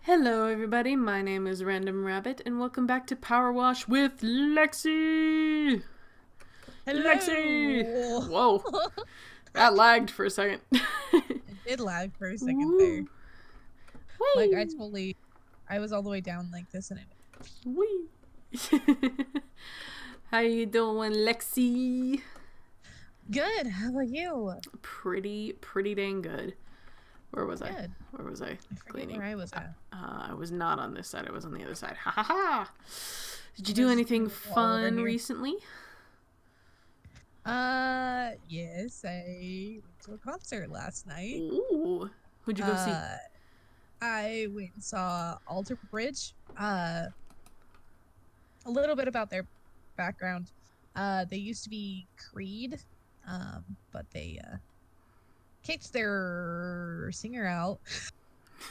Hello, everybody. My name is Random Rabbit, and welcome back to Powerwash with Lexi. Lexi. Hello. Whoa, that lagged for a second. It did lag for a second there. Woo. Like Wee. I was all the way down like this and it Wee. How you doing, Lexi? good. How about you? Pretty dang good. Where was I? Good. Where was I? I forget Cleaning. where I was at. I was not on this side. I was on the other side. Ha ha ha. Did I you do was anything doing it all over fun here. recently? Yes, I went to a concert last night. Ooh. Who'd you go see? Uh I went and saw Alter Bridge. A little bit about their background. They used to be Creed, but they kicked their singer out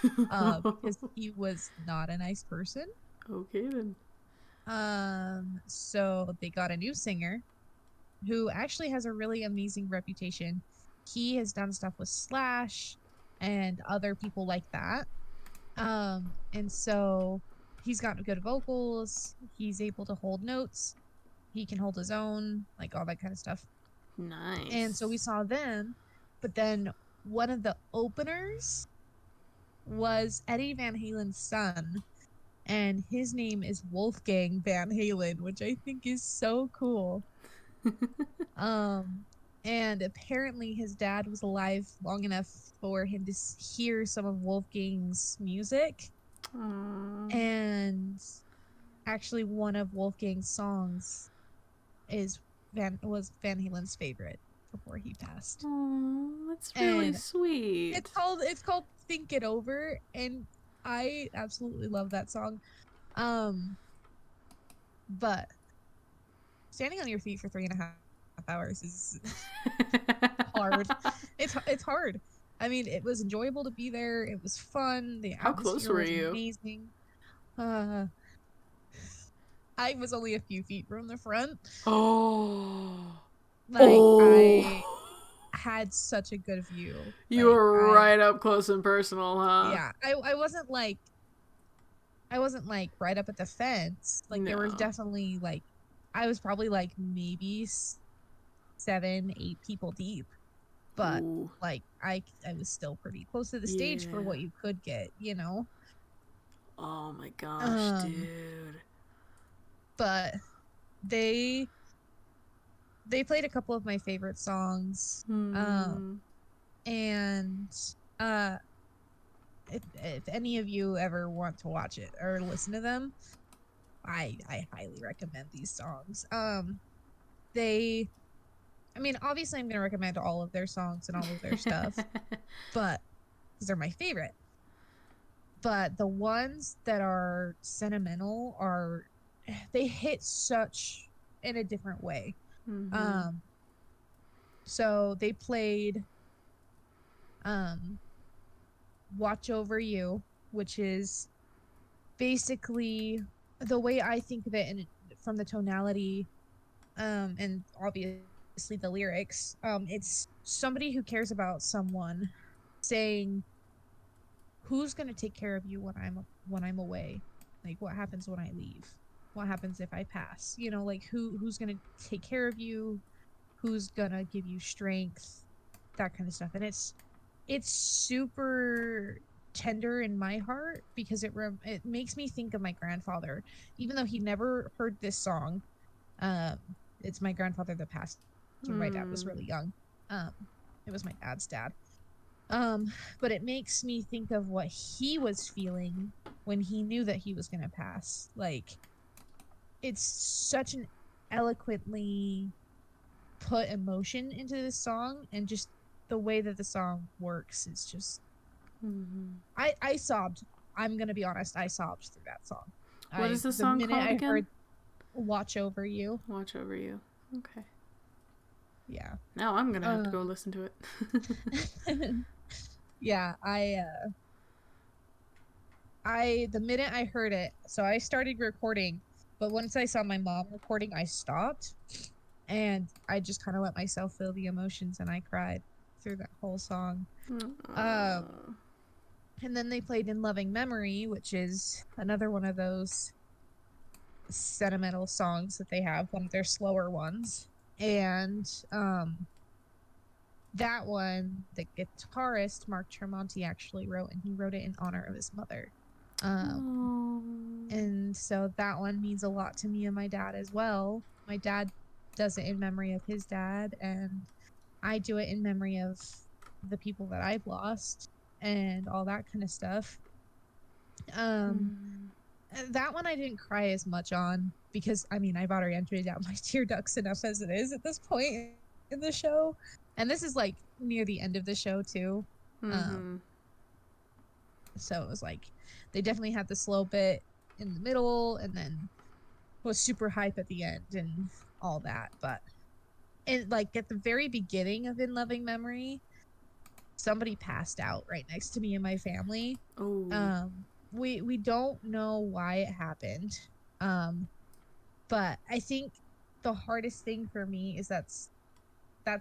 because he was not a nice person. Okay then. So they got a new singer who actually has a really amazing reputation. He has done stuff with Slash and other people like that. And so he's got good vocals, he's able to hold notes, he can hold his own, like all that kind of stuff. And so we Nice. saw them, but then one of the openers was Eddie Van Halen's son, and his name is Wolfgang Van Halen, which I think is so cool. Um, and apparently his dad was alive long enough for him to hear some of Wolfgang's music, Aww. and actually one of Wolfgang's songs is was Van Halen's favorite before he passed. Aww, that's really And sweet. it's called Think It Over, and I absolutely love that song. Um, but standing on your feet for 3.5 hours is hard. It's hard. I mean, it was enjoyable to be there. It was fun. The How close atmosphere were was you? amazing. Uh, I was only a few feet from the front. Oh. Like Oh. I had such a good view. You Like were I right up close and personal, huh? yeah, I wasn't like right up at the fence. Like there was No. definitely like I was probably like maybe 7, 8 people deep, but Ooh. like I was still pretty close to the stage for Yeah. what you could get. Oh my gosh, Um, dude. but they they played a couple of my favorite songs. Hmm. And uh if any of you ever want to watch it or listen to them, I highly recommend these songs. They I mean, obviously I'm going to recommend all of their songs and all of their stuff, but because they're my favorite. But the ones that are sentimental are they hit such in a different way. Mm-hmm. Um so they played um Watch Over You, which is basically the way I think of it, and from the tonality, and obviously the lyrics, it's somebody who cares about someone saying, "Who's gonna take care of you when I'm away? Like, what happens when I leave? What happens if I pass? Like who's gonna take care of you? Who's gonna give you strength? That kind of stuff." And it's super tender in my heart because it makes me think of my grandfather, even though he never heard this song. Um, it's my grandfather that passed when my dad was Hmm. really young. Um, it was my dad's dad. But it makes me think of what he was feeling when he knew that he was gonna pass. Like it's such an eloquently put emotion into this song, and just the way that the song works is just Mm-hmm. I sobbed. I'm gonna be honest, I sobbed through that song. What I is the the song minute called I again? heard "Watch Over You," Watch Over You. Okay. yeah. Now I'm gonna have to go Um listen to it. yeah, I the minute I heard it, so I started recording, but once I saw my mom recording, I stopped and I just kind of let myself feel the emotions and I cried through that whole song. Um Aw. And then they played In Loving Memory, which is another one of those sentimental songs that they have, one of their slower ones. And that one, the guitarist Mark Tremonti actually wrote, and he wrote it in honor of his mother. Um, Oh. and so that one means a lot to me and my dad as well. My dad does it in memory of his dad, and I do it in memory of the people that I've lost and all that kind of stuff. Um, Mm. that one I didn't cry as much on because I mean I've already emptied out my tear ducts enough as it is at this point in the show, and this is like near the end of the show too. Um, Mm-hmm. so it was like they definitely had the slow bit in the middle, and then was super hype at the end and all that. But and like at the very beginning of In Loving Memory, somebody passed out right next to me and my family. Oh. We don't know why it happened. Um, but I think the hardest thing for me is that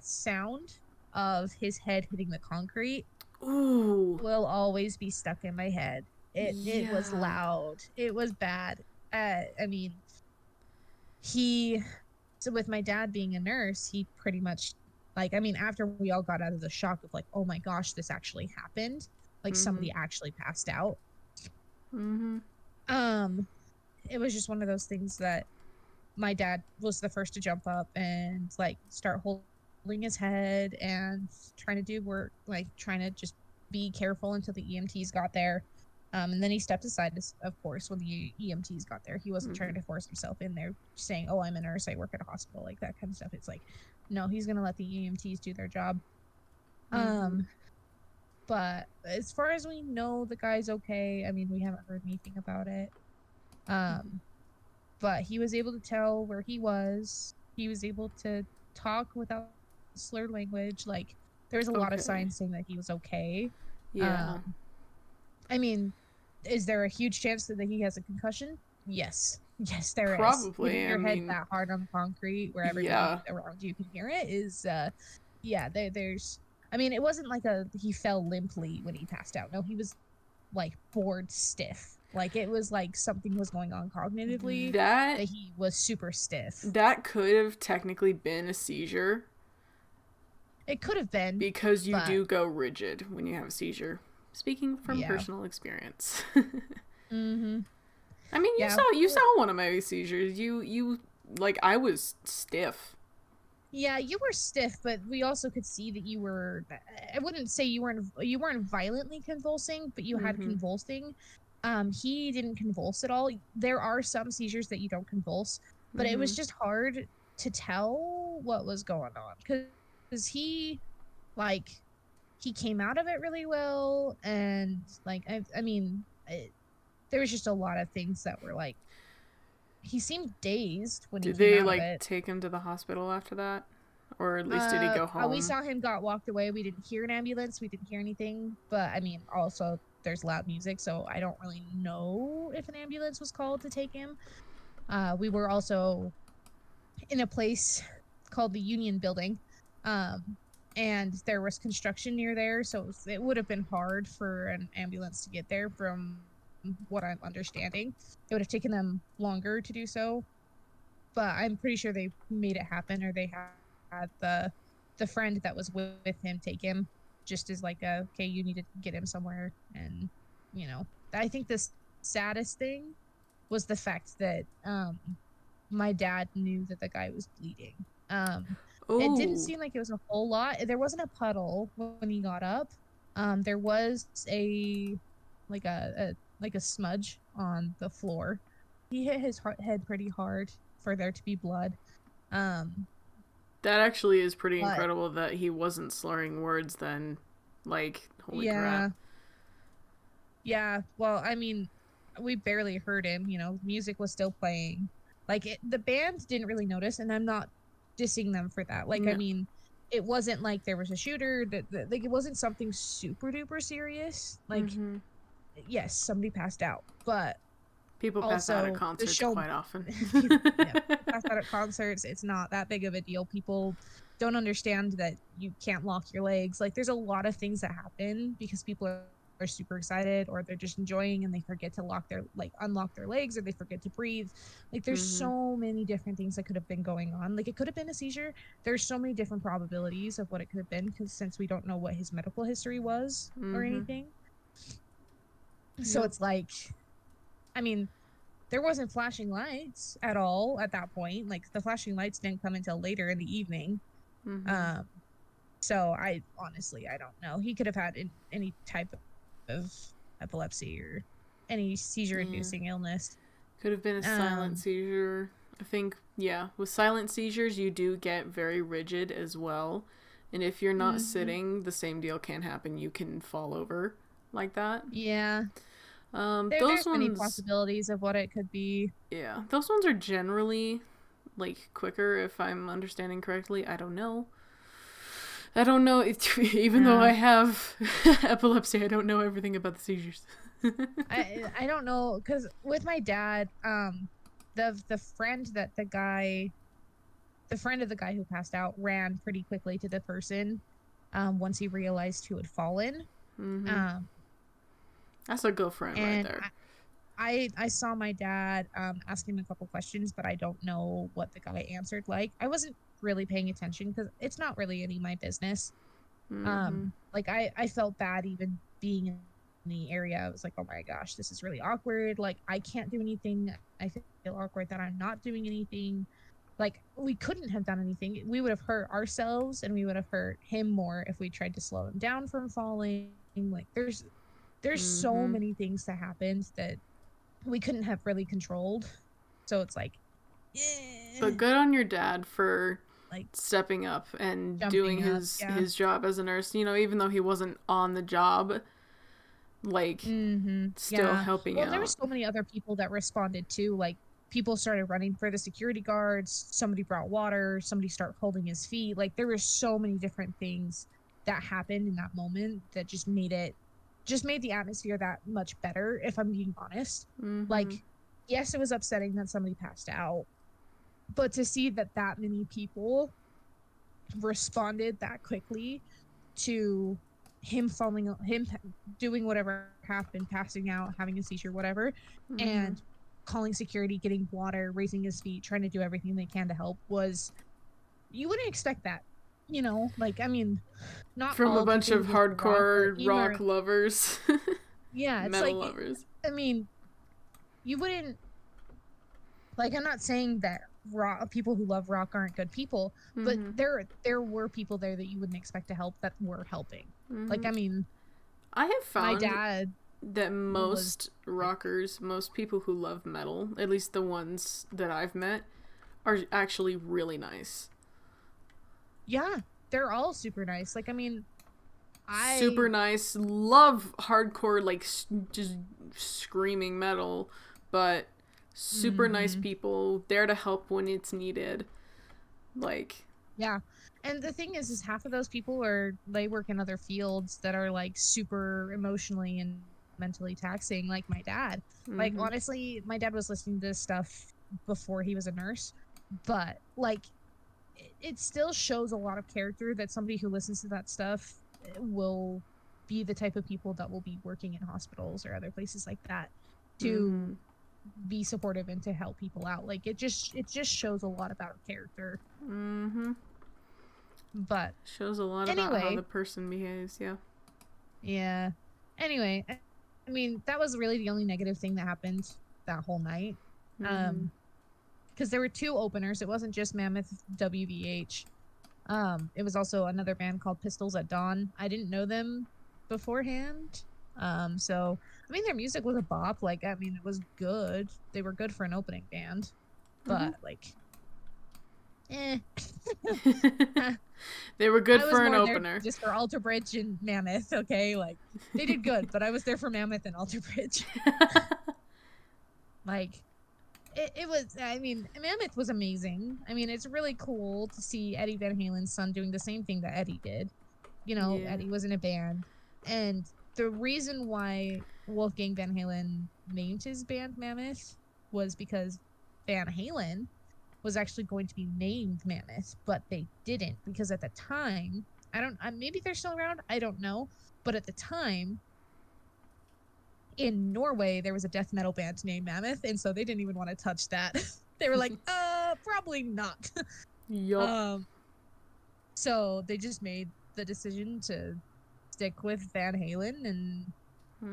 sound of his head hitting the concrete Ooh. will always be stuck in my head. It was Yeah. loud. It was bad. I mean, he so with my dad being a nurse, he pretty much like I mean, after we all got out of the shock of like, oh my gosh, this actually happened, like Mm-hmm. somebody actually passed out. Mm-hmm. Um, it was just one of those things that my dad was the first to jump up and like start holding his head and trying to do work, like trying to just be careful until the EMTs got there. And then he stepped aside, of course, when the EMTs got there. He wasn't trying Mm-hmm. to force himself in there, saying, "Oh, I'm a nurse. I work at a hospital," like that kind of stuff. It's like, no, he's gonna let the EMTs do their job. Mm-hmm. Um, but as far as we know, the guy's okay. I mean, we haven't heard anything about it. Mm-hmm. Um, but he was able to tell where he was. He was able to talk without slurred language. Like there was a lot of Okay. signs saying that he was okay. Yeah. Um, I mean, is there a huge chance that he has a concussion? Yes. Yes, there is. Hitting Probably. I your head mean, that hard on the concrete where everybody yeah. around you can hear it is yeah, there's I mean, it wasn't like a he fell limply when he passed out. No, he was like bored stiff. Like it was like something was going on cognitively That that he was super stiff. that could have technically been a seizure It could have been, because you but do go rigid when you have a seizure. Speaking from yeah. personal experience. Mm-hmm. I mean, Yeah. you saw one of my seizures. You like I was stiff. Yeah, you were stiff, but we also could see that you were I wouldn't say you weren't violently convulsing, but you had Mm-hmm. convulsing. He didn't convulse at all. There are some seizures that you don't convulse, but it Mm-hmm. was just hard to tell what was going on cuz he like he came out of it really well and like I mean there was just a lot of things that were like he seemed dazed when he Did came they out of like it. take him to the hospital after that, or at least did he go We home? saw him got walked away. We didn't hear an ambulance. We didn't hear anything. But I mean, also there's loud music, so I don't really know if an ambulance was called to take him. We were also in a place called the Union Building, um, and there was construction near there, so it would have been hard for an ambulance to get there. From what I'm understanding, it would have taken them longer to do so. But I'm pretty sure they made it happen, or they had the friend that was with him take him, just as like a okay, you need to get him somewhere, and I think the saddest thing was the fact that my dad knew that the guy was bleeding. It didn't Oh, seem like it was a whole lot. There wasn't a puddle when he got up. There was a like a smudge on the floor. He hit his head pretty hard for there to be blood. Um, that actually is pretty but incredible that he wasn't slurring words then. Like, holy crap. yeah, yeah. Well, I mean, we barely heard him. Music was still playing. Like the band didn't really notice, and I'm not dissing them for that. Like, I No. mean, it wasn't like there was a shooter. That like it wasn't something super duper serious. Like, Mm-hmm. yes, somebody passed out, but People pass out at also the concerts show. quite often. People pass out at concerts. It's not that big of a deal. People don't understand that you can't lock your legs. Like, there's a lot of things that happen because people are are super excited, or they're just enjoying and they forget to unlock their legs, or they forget to breathe. Like there's Mhm. so many different things that could have been going on. Like it could have been a seizure. There's so many different probabilities of what it could have been, because since we don't know what his medical history was or Mhm. anything. So Yep. it's like, I mean, there wasn't flashing lights at all at that point. Like the flashing lights didn't come until later in the evening. Mhm. Um, so I honestly, I don't know. He could have had any type of epilepsy or any seizure Yeah. inducing illness. Could have been a silent Um, seizure. I think, yeah, with silent seizures, you do get very rigid as well. And if you're not mhm. sitting, the same deal can happen. You can fall over like that. Yeah, Those there's many ones, possibilities of what it could be. yeah, those ones are generally like quicker if I'm understanding correctly. I don't know. I don't know. Even though Yeah. I have epilepsy, I don't know everything about the seizures. I don't know, because with my dad, the friend that the friend of the guy who passed out ran pretty quickly to the person, once he realized who had fallen. Mm-hmm. Um, That's a good friend right and there. I saw my dad ask him a couple questions, but I don't know what the guy answered. Like I wasn't really paying attention because it's not really any of my business. Mm-hmm. Like I felt bad even being in the area. I was like, oh my gosh, this is really awkward. Like I can't do anything. I feel awkward that I'm not doing anything. Like we couldn't have done anything. We would have hurt ourselves and we would have hurt him more if we tried to slow him down from falling. Like there's so Mm-hmm. many things that happened that we couldn't have really controlled. So it's like, But eh, good on your dad for like stepping up and doing jumping up. Yeah. his job as a nurse. You know, even though he wasn't on the job, like Mm-hmm. still Yeah. helping Well, there were out. so many other people that responded too. Like people started running for the security guards. Somebody brought water. Somebody started holding his feet. Like there were so many different things that happened in that moment that just made the atmosphere that much better. If I'm being honest, like Mm-hmm. yes, it was upsetting that somebody passed out, but to see that that many people responded that quickly to him doing whatever happened, passing out, having a seizure, whatever, Mm-hmm. and calling security, getting water, raising his feet, trying to do everything they can to help, was, you wouldn't expect that. Like I mean, not From a all bunch people who of listen to rock are hardcore rock emo. lovers, Yeah, it's metal like, lovers. I mean, you wouldn't, like, I'm not saying that rock people who love rock aren't good people, but Mm-hmm. there were people there that you wouldn't expect to help that were helping. Like Mm-hmm. I mean, I have my found dad that was most like, rockers, most people who love metal, at least the ones that I've met, are actually really nice. yeah, they're all super nice. Like I mean, I Super nice. Love hardcore, like just screaming metal, but super nice mm-hmm. people, there to help when it's needed. Like, Yeah. And the thing is half of those people are, they work in other fields that are like super emotionally and mentally taxing, like my dad. Like mm-hmm. honestly, my dad was listening to this stuff before he was a nurse, but like it still shows a lot of character that somebody who listens to that stuff will be the type of people that will be working in hospitals or other places like that to Mm-hmm. be supportive and to help people out. Like it just shows a lot about character. Mm-hmm. But Shows a lot about how anyway, the person behaves, yeah. yeah. Anyway, I mean, that was really the only negative thing that happened that whole night. Mm-hmm. Um, because there were two openers. It wasn't just Mammoth WVH. It was also another band called Pistols at Dawn. I didn't know them beforehand. So I mean, their music was a bop. Like, I mean, it was good. They were good for an opening band, Mm-hmm. but like, eh. They were good I was for an more there opener. just for Alter Bridge and Mammoth. Okay, like they did good, but I was there for Mammoth and Alter Bridge. Like it was. I mean, Mammoth was amazing. I mean, it's really cool to see Eddie Van Halen's son doing the same thing that Eddie did. Yeah. Eddie was in a band, and the reason why Wolfgang Van Halen named his band Mammoth was because Van Halen was actually going to be named Mammoth, but they didn't, because at the time, I don't, maybe they're still around, I don't know, but at the time, in Norway there was a death metal band named Mammoth, and so they didn't even want to touch that. They were like, probably not. Yup. um, so they just made the decision to stick with Van Halen, and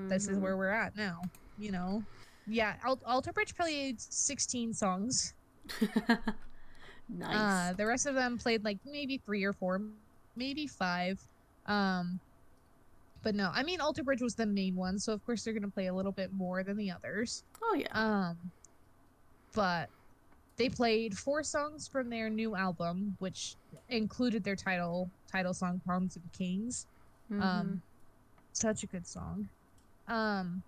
this is Mm-hmm. where we're at now. You know, yeah. Alter Bridge played 16 songs. Nice. The rest of them played like maybe 3 or 4, maybe 5. Um, but no, I mean Alter Bridge was the main one, so of course they're gonna play a little bit more than the others. Oh yeah. Um, but they played 4 songs from their new album, which included their title song "Pawns and Kings." Mm-hmm. Um, such a good song. Um,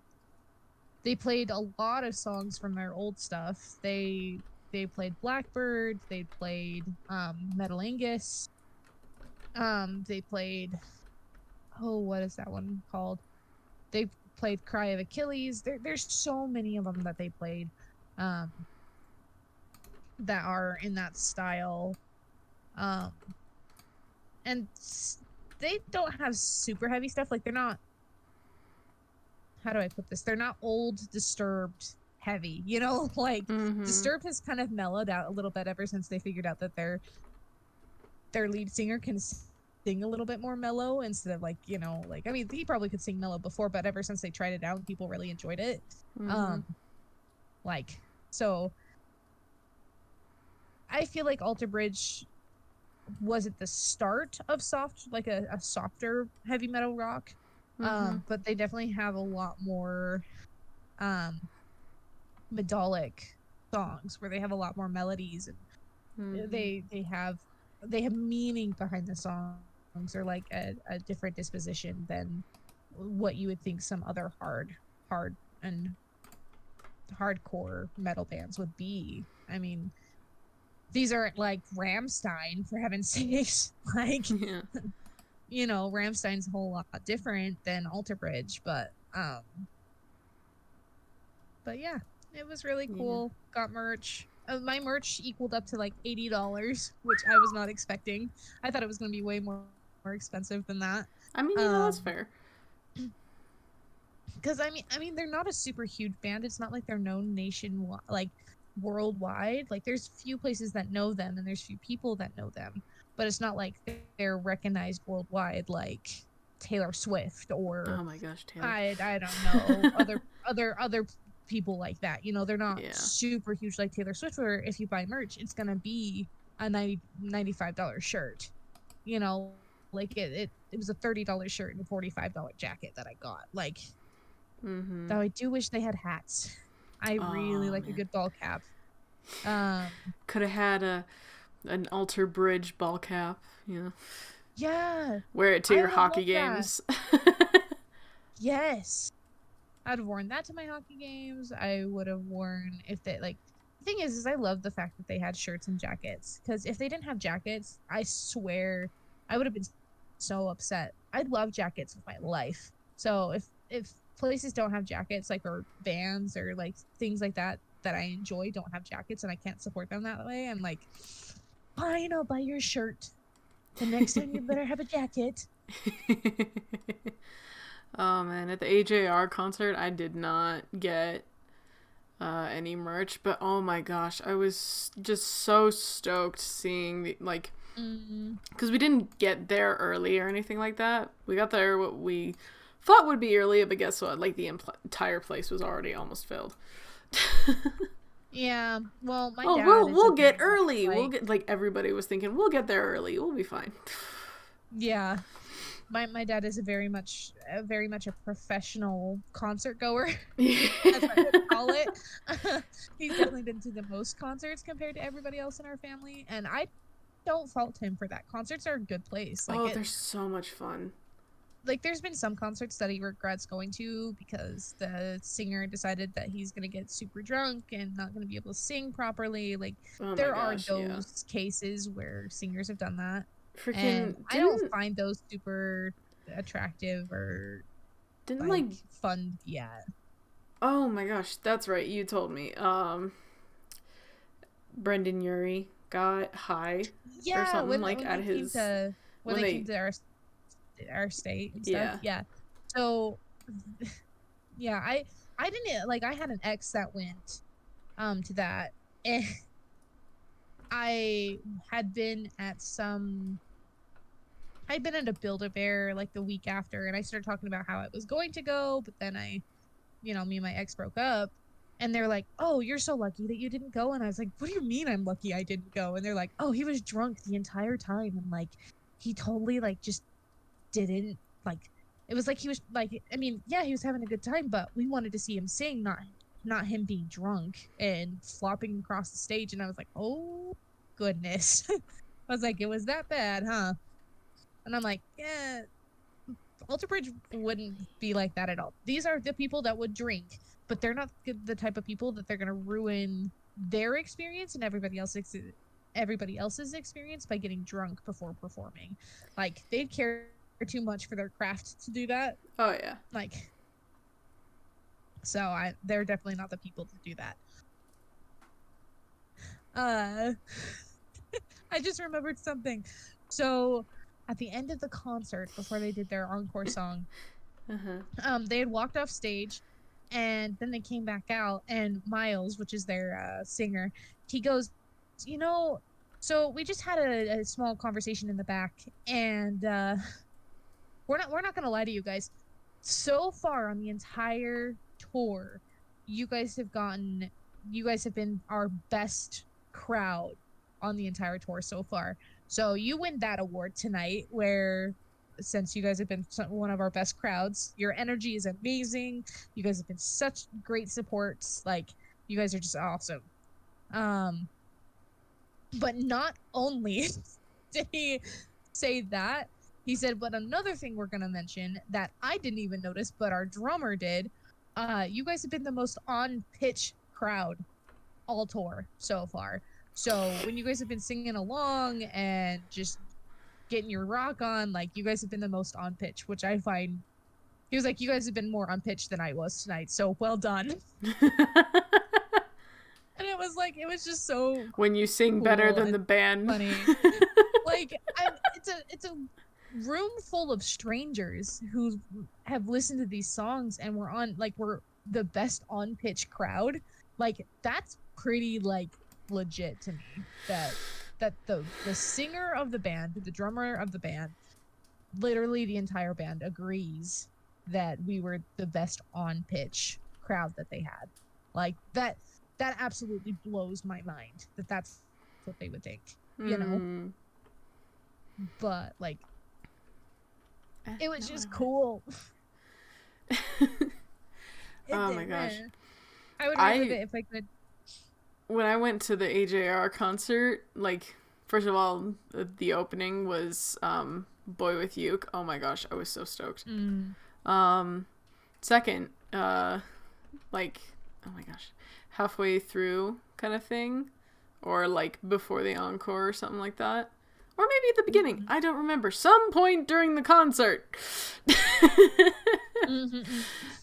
they played a lot of songs from their old stuff. They played Blackbird. They played Metalingus. They played, oh, what is that one called? They played Cry of Achilles. There's so many of them that they played, um, that are in that style. Um, and they don't have super heavy stuff. Like they're not, how do I put this? They're not old, Disturbed heavy. You know, like Mm-hmm. Disturbed has kind of mellowed out a little bit ever since they figured out that their lead singer can sing a little bit more mellow instead of like, like, I mean, he probably could sing mellow before, but ever since they tried it out, people really enjoyed it. Mm-hmm. Um, like, so I feel like Alter Bridge was at the start of like a softer heavy metal rock. Mm-hmm. But they definitely have a lot more um medallic songs where they have a lot more melodies, and Mm-hmm. they have meaning behind the songs, or like a different disposition than what you would think some other hard and hardcore metal bands would be. I mean, these aren't like Ramstein, for heaven's sakes. Like, Yeah. Ramstein's a whole lot different than Alter Bridge, but yeah, it was really Yeah. cool. Got merch. My merch equaled up to like $80, which I was not expecting. I thought it was going to be way more expensive than that. I mean, that's Um, fair. because I mean, they're not a super huge band. It's not like they're known nationwide, like worldwide. Like there's few places that know them, and there's few people that know them. But it's not like they're recognized worldwide, like Taylor Swift, or Oh my gosh, Taylor. I don't know, other people like that. They're not Yeah. super huge like Taylor Swift, where if you buy merch, it's gonna be a $95 shirt. You know, like it was a $30 shirt and a $45 jacket that I got. Like, Mm-hmm. though I do wish they had hats. I really Oh like a man. good ball cap. Um, Could have had an Alter Bridge ball cap. You know, yeah, wear it to I your would have hockey loved that. games. Yes, I'd have worn that to my hockey games. I would have worn, if they like. The thing is I love the fact that they had shirts and jackets, because if they didn't have jackets, I swear I would have been so upset. I love jackets with my life. So if places don't have jackets, like, or bands or like things like that I enjoy don't have jackets, and I can't support them that way, I'm like, fine, I'll buy your shirt. The next time you better have a jacket. Oh man, at the AJR concert, I did not get any merch, but oh my gosh, I was just so stoked seeing like, Mm, because we didn't get there early or anything like that. We got there what we thought would be early, but guess what? Like the entire place was already almost filled. yeah. Well, my Oh, dad is a we'll get very much early. We'll like, get, like, everybody was thinking we'll get there early. We'll be fine. yeah. My dad is a very much a professional concert goer, as I would call it. He's definitely been to the most concerts compared to everybody else in our family, and I don't fault him for that. Concerts are a good place. Oh, they're so much fun. Like there's been some concerts that he regrets going to because the singer decided that he's going to get super drunk and not going to be able to sing properly. Like Oh my there are gosh, yeah. those cases where singers have done that, and Freaking I don't find those super attractive or didn't like, like fun yet. oh my gosh, that's right. You told me. Brendan Urie got high or Yeah, something when like when at they came his to when when they came they to our state and stuff. yeah. Yeah. So Yeah, I didn't like I had an ex that went to that, and I had been at some I'd been at a Build-A-Bear like the week after, and I started talking about how I was going to go, but then me and my ex broke up, and they're like, "Oh, you're so lucky that you didn't go." And I was like, "What do you mean I'm lucky I didn't go?" And they're like, "Oh, he was drunk the entire time, and like he totally like just didn't like it was like he was like I mean, yeah, he was having a good time, but we wanted to see him sing, not him being drunk and flopping across the stage." And I was like, "Oh goodness." I was like, "It was that bad, huh?" And I'm like, "Yeah, Alter Bridge wouldn't be like that at all. These are the people that would drink, but they're not the type of people that they're going to ruin their experience and everybody else's experience by getting drunk before performing. Like they care too much for their craft to do that. Oh yeah. Like so I they're definitely not the people to do that. Uh I just remembered something. So at the end of the concert before they did their encore song, Uh-huh. they had walked off stage and then they came back out, and Miles, which is their singer, he goes, you know, so we just had a small conversation in the back, and we're not gonna lie to you guys. So far on the entire tour, you guys have gotten you guys have been our best crowd on the entire tour so far. So you win that award tonight, where since you guys have been one of our best crowds, your energy is amazing. You guys have been such great supports. Like you guys are just awesome. Um, but not only did he say that, he said, but another thing we're gonna mention that I didn't even notice, but our drummer did. You guys have been the most on pitch crowd all tour so far. So when you guys have been singing along and just getting your rock on, like you guys have been the most on pitch, which I find he was like, you guys have been more on pitch than I was tonight. So well done. And it was like, it was just so When you sing better cool than the and band. funny. Like it's a room full of strangers who have listened to these songs and we're the best on pitch crowd. Like that's pretty like legit to me that the singer of the band, the drummer of the band, literally the entire band agrees that we were the best on pitch crowd that they had. Like that absolutely blows my mind that that's what they would think, you know? Mm. But like it was No, just cool. It oh my did, gosh. man. I would relive I it if I could. when I went to the AJR concert, like first of all, the opening was Boy with You. Oh my gosh, I was so stoked. Mm. Um second, like oh my gosh, halfway through kind of thing or like before the encore or something like that. Or maybe at the beginning. Mm-hmm. I don't remember. Some point during the concert. Mm-hmm.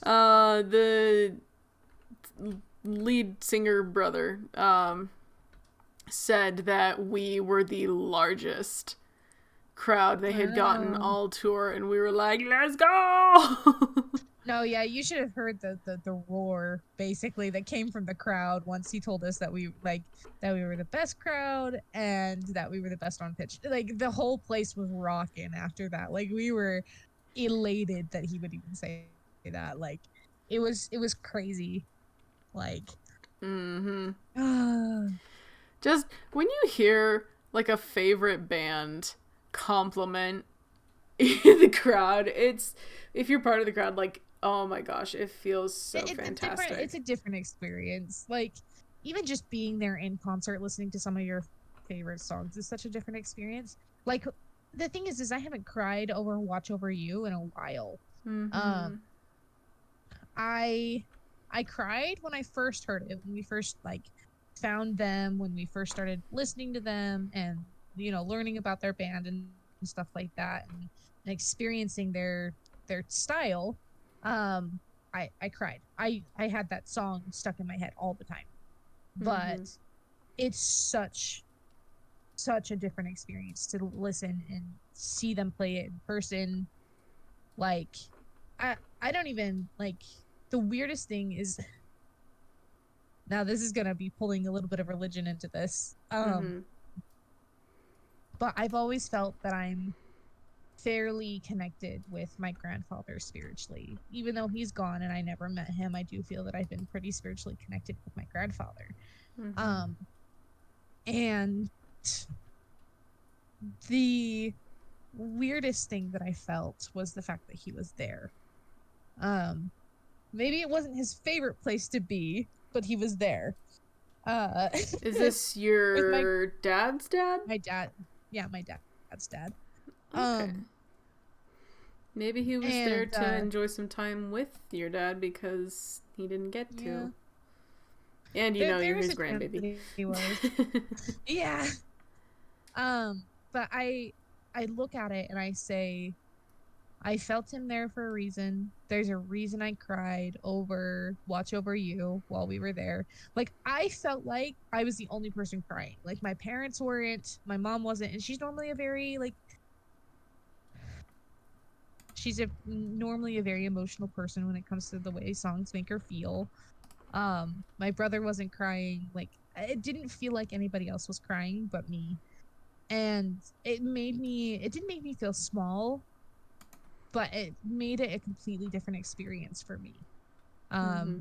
The lead singer brother said that we were the largest crowd they had gotten Oh. all tour, and we were like, let's go. No, yeah, you should have heard the roar basically that came from the crowd once he told us that we were the best crowd and that we were the best on pitch. Like the whole place was rocking after that. Like we were elated that he would even say that. Like it was crazy. Like Mm-hmm. uh, Just when you hear like a favorite band compliment the crowd, it's if you're part of the crowd, like oh my gosh, it feels so it's fantastic. a different experience. Like even just being there in concert listening to some of your favorite songs is such a different experience. Like the thing is I haven't cried over Watch Over You in a while. Mm-hmm. Um I I cried when I first heard it, when we first like found them, when we first started listening to them and learning about their band and stuff like that and experiencing their style. um I cried. I had that song stuck in my head all the time. But Mm-hmm. it's such a different experience to listen and see them play it in person. Like I don't even like the weirdest thing is, now this is gonna be pulling a little bit of religion into this. Mm-hmm. But I've always felt that I'm fairly connected with my grandfather spiritually. Even though he's gone and I never met him, I do feel that I've been pretty spiritually connected with my grandfather. Mm-hmm. Um, and the weirdest thing that I felt was the fact that he was there. Um, Maybe it wasn't his favorite place to be, but he was there. Uh, Is this with your dad's dad? my dad. Yeah, my dad's dad. Okay. Maybe he was there And to enjoy some time with your dad because he didn't get yeah, to. And there you're is his a chance grandbaby. that he was. Yeah. But I look at it and I say, I felt him there for a reason. There's a reason I cried over Watch Over You while we were there. Like, I felt like I was the only person crying. Like, my parents weren't, my mom wasn't, and she's normally a very, like, she's normally a very emotional person when it comes to the way songs make her feel. My brother wasn't crying. Like, it didn't feel like anybody else was crying but me. And it didn't make me feel small, but it made it a completely different experience for me. Um, Mm-hmm.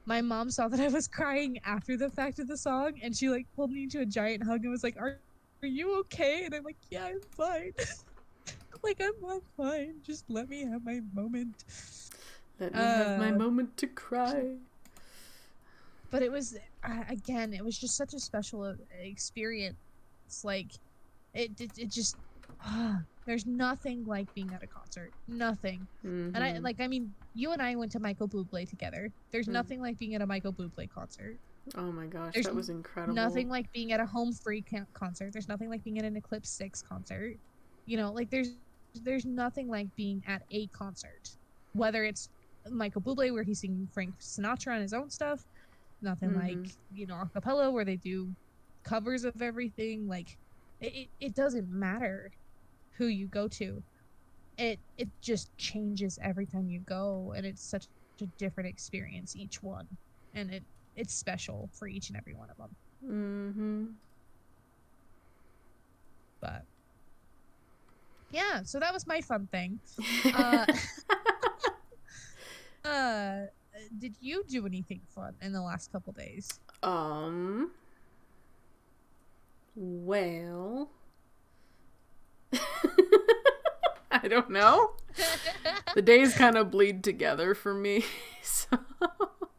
my mom saw that I was crying after the fact of the song, and she like pulled me into a giant hug and was like, "Are you okay?" And I'm like, "Yeah, I'm fine. Like I'm fine. Just let me have my moment." Let me have my Uh, moment to cry. but it was again, it was just such a special experience. Like it just there's nothing like being at a concert. Nothing. And Mm-hmm. I mean, you and I went to Michael Bublé together. There's Mm. nothing like being at a Michael Bublé concert. Oh my gosh, There's that was incredible. nothing like being at a Home Free concert. There's nothing like being at an Eclipse 6 concert. Like there's nothing like being at a concert. Whether it's Michael Bublé where he's singing Frank Sinatra and his own stuff, nothing like, Mm-hmm. a cappella where they do covers of everything. Like it doesn't matter who you go to. It just changes every time you go, and it's such a different experience each one. And it's special for each and every one of them. Mm-hmm. But yeah, so that was my fun thing. Uh uh did you do anything fun in the last couple days? um. Well. I don't know. The days kind of bleed together for me. So,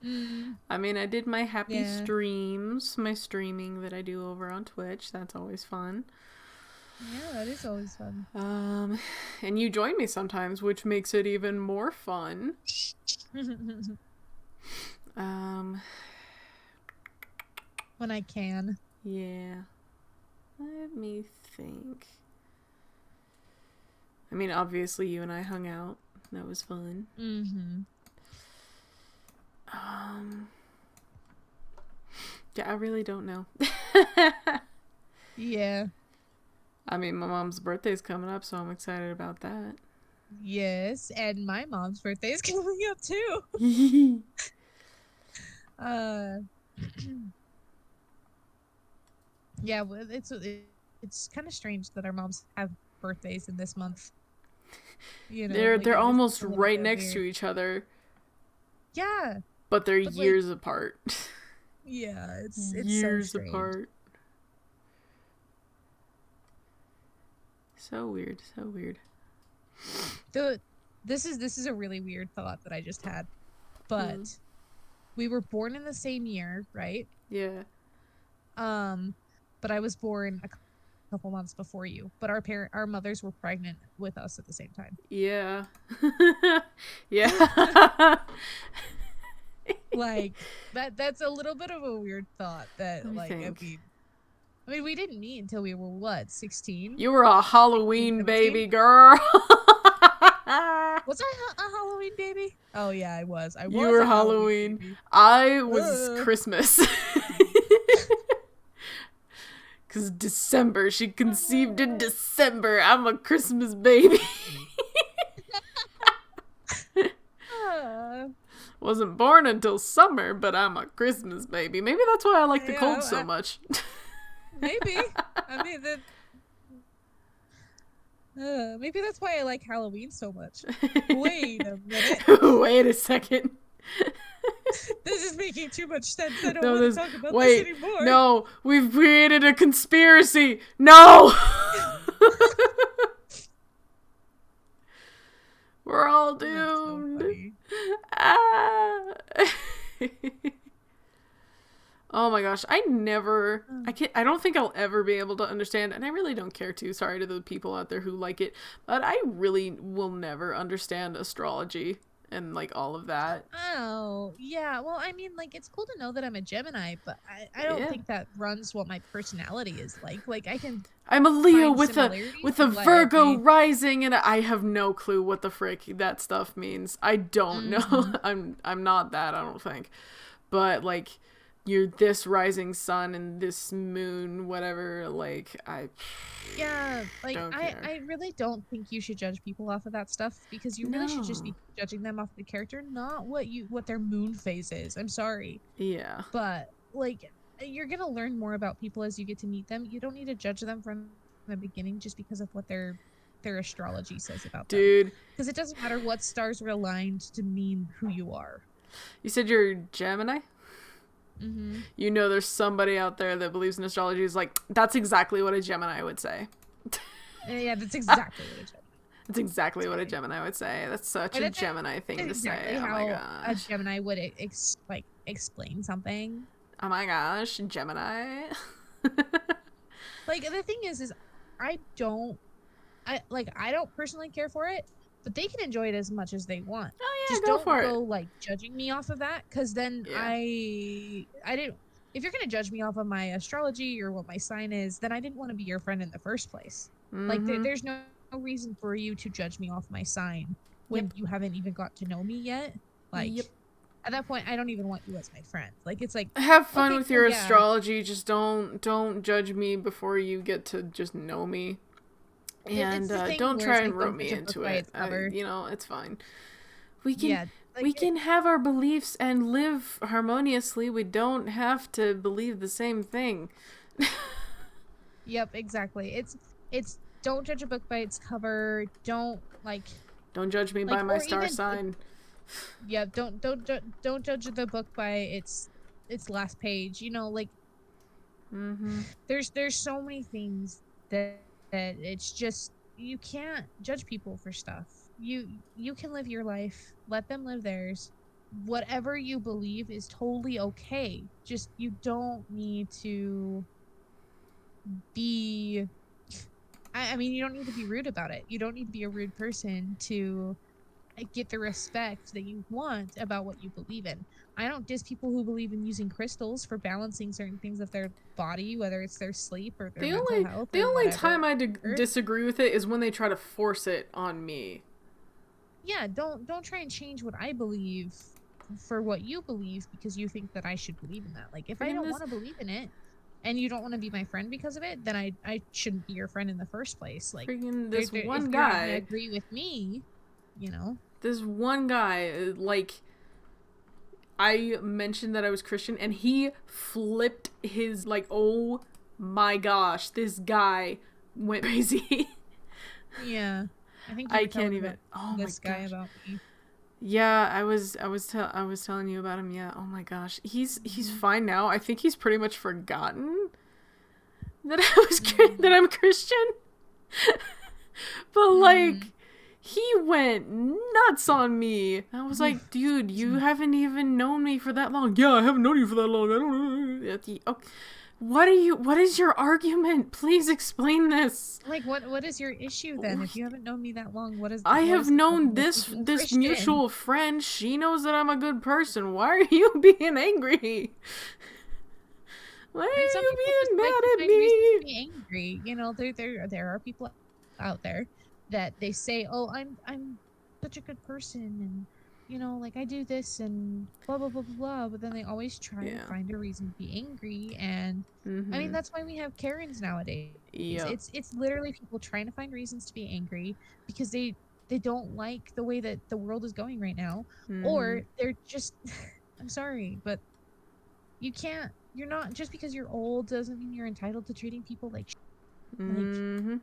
mm, I mean, I did my happy yeah. streams, my streaming that I do over on Twitch. That's always fun. Yeah, that is always fun. And you join me sometimes, which makes it even more fun. Um, When I can. yeah. Let me think. I mean, obviously, you and I hung out. That was fun. Mm-hmm. Yeah, I really don't know. Yeah. I mean, my mom's birthday's coming up, so I'm excited about that. Yes, and my mom's birthday is coming up too. Uh, yeah, it's kind of strange that our moms have birthdays in this month. Like they're it's almost a little right bit next to weird. each other, Yeah, but they're but like, years apart. yeah, it's so Years strange. apart. So weird, so weird. The this is a really weird thought that I just had, Hmm. but we were born in the same year, right? Yeah. Um, but I was born a couple months before you. But our mothers were pregnant with us at the same time. Yeah. Yeah. Like that's a little bit of a weird thought Let that me like think. I mean we didn't meet until we were what, 16? You were a 16, Halloween 17? baby girl. Was I a Halloween baby? Oh yeah, I was. I You was were a Halloween Halloween. baby. I was Uh. Christmas. Because December, she conceived in December. I'm a Christmas baby. Uh, Wasn't born until summer, but I'm a Christmas baby. Maybe that's why I like the cold so Yeah, much. maybe. I mean, maybe that's why I like Halloween so much. Wait a minute. Wait a second. This is making too much sense. I don't No, want to this. talk about this Wait. anymore. No, we've created a conspiracy. No! We're all That's so doomed. funny. Ah. Oh my gosh, I don't think I'll ever be able to understand, and I really don't care to, sorry to the people out there who like it, but I really will never understand astrology and like all of that. Oh, yeah. Well, I mean, like, it's cool to know that I'm a Gemini, but I don't Yeah. think that runs what my personality is like. Like, I can I'm a Leo find with a similarities with a in what it Virgo may. rising, and I have no clue what the frick that stuff means. I don't know. Mm-hmm. I'm not that, I don't think. But like you're this rising sun and this moon, whatever, like I Yeah, like, don't I, care. I really don't think you should judge people off of that stuff because you really should just No. be judging them off the character, not what their moon phase is. I'm sorry. Yeah. But like you're gonna learn more about people as you get to meet them. You don't need to judge them from the beginning just because of what their astrology says about them. Dude, Because it doesn't matter what stars are aligned to mean who you are. you said you're Gemini? Mm-hmm. You know there's somebody out there that believes in astrology is like, that's exactly what a Gemini would say. Yeah, that's exactly what it That's exactly what a is. Gemini would say. That's such But a that's Gemini thing to exactly say. Oh my how a gosh. Gemini would explain something. Oh my gosh, Gemini. Like the thing is I don't I don't personally care for it, but they can enjoy it as much as they want. Oh Just yeah, go don't for it. go like judging me off of that, because then Yeah. I didn't. If you're gonna judge me off of my astrology or what my sign is, then I didn't want to be your friend in the first place. Like Mm-hmm. there's no reason for you to judge me off my sign when Yep. you haven't even got to know me yet. Like Yep. at that point, I don't even want you as my friend. Like it's like, Have fun okay, with cool, your yeah, astrology. Just don't judge me before you get to just know me. it's And the thing don't where try it's and like rope don't me judge a book into by it. its cover. It's fine. We can Yeah, like we can have our beliefs and live harmoniously. We don't have to believe the same thing. yep, exactly. It's don't judge a book by its cover. Don't Don't judge me by my or star even sign. yeah, don't judge the book by its last page. You know, like Mm-hmm. there's so many things that it's just you can't judge people for stuff. You can live your life, let them live theirs. Whatever you believe is totally okay. Just you don't need to be I mean, you don't need to be rude about it. You don't need to be a rude person to get the respect that you want about what you believe in. I don't diss people who believe in using crystals for balancing certain things of their body, whether it's their sleep or their The mental only health the or only time whatever. I disagree with it is when they try to force it on me. Yeah, don't try and change what I believe for what you believe because you think that I should believe in that. Like if I Freaking don't this want to believe in it and you don't want to be my friend because of it, then I shouldn't be your friend in the first place. Like freaking there this if one you're not going to guy. agree with me, you know. This one guy, like, I mentioned that I was Christian, and he flipped his, like, oh my gosh, this guy went crazy. Yeah. I think you I were can't telling even. about Oh my this guy gosh. about me. Yeah, I was telling you about him. Yeah. Oh my gosh, he's Mhm. fine now. I think he's pretty much forgotten that I was that Mm. I'm Christian. But like, Mm. he went nuts on me. I was like, dude, you haven't even known me for that long. Yeah, I haven't known you for that long. I don't know. Okay. What is your argument? Please explain this. Like what is your issue then? If you haven't known me that long, I what have is the known problem with this me being this Christian? mutual friend. She knows that I'm a good person. Why are you being angry? Why And are some you people just being like to mad at find reasons to me? be angry. You know, there are people out there that they say, "Oh, I'm such a good person and you know, like I do this and blah blah blah blah blah," but then they always try to Yeah. find a reason to be angry and I mean, Mhm. that's why we have Karens nowadays. Yep. It's literally people trying to find reasons to be angry because they they don't like the way that the world is going right now, Mm-hmm. or they're just I'm sorry, but you're not just because you're old doesn't mean you're entitled to treating people like like Mm-hmm.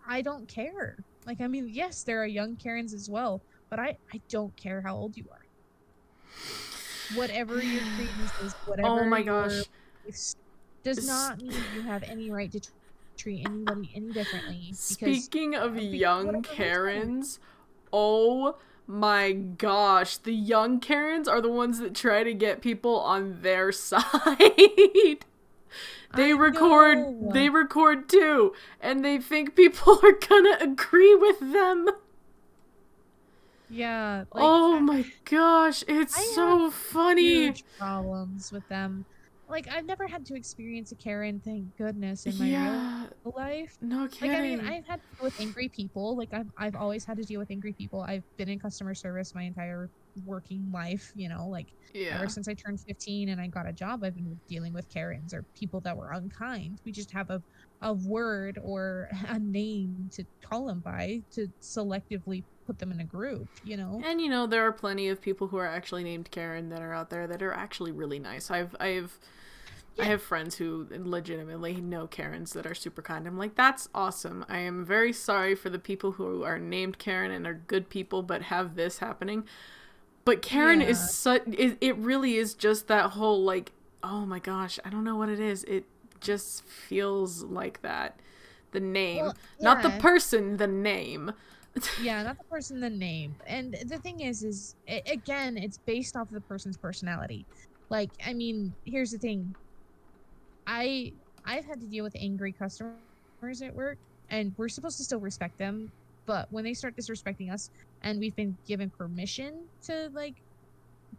I don't care. Like, I mean, yes, there are young Karens as well, but I don't care how old you are. Whatever your credence is, Oh whatever my your gosh. beliefs, does S- not mean you have any right to treat anybody any differently Speaking of because of young whatever reason. Karens, oh my gosh, the young Karens are the ones that try to get people on their side. I know. They record too, and they think people are gonna agree with them. Yeah, like Oh my gosh, it's I have so funny. huge problems with them. Like, I've never had to experience a Karen, thank goodness, in my real Yeah, life. no Like, I mean, kidding. I've had to deal with angry people. Like, I've always had to deal with angry people. I've been in customer service my entire working life, like ever Yeah. since I turned 15 and I got a job, I've been dealing with Karens or people that were unkind. We just have a word or a name to call them by to selectively put them in a group. And there are plenty of people who are actually named Karen that are out there that are actually really nice. I Yeah. have friends who legitimately know Karens that are super kind. I'm like, that's awesome. I am very sorry for the people who are named Karen and are good people but have this happening. But Karen is Yeah. such it really is just that whole like, oh my gosh, I don't know what it is. It just feels like that. The name, Well, not the yeah. person, the name. Yeah, not the person, the name. And the thing is again, it's based off of the person's personality. Like, I mean, here's the thing. I I've had to deal with angry customers at work, and we're supposed to still respect them, but when they start disrespecting us and we've been given permission to like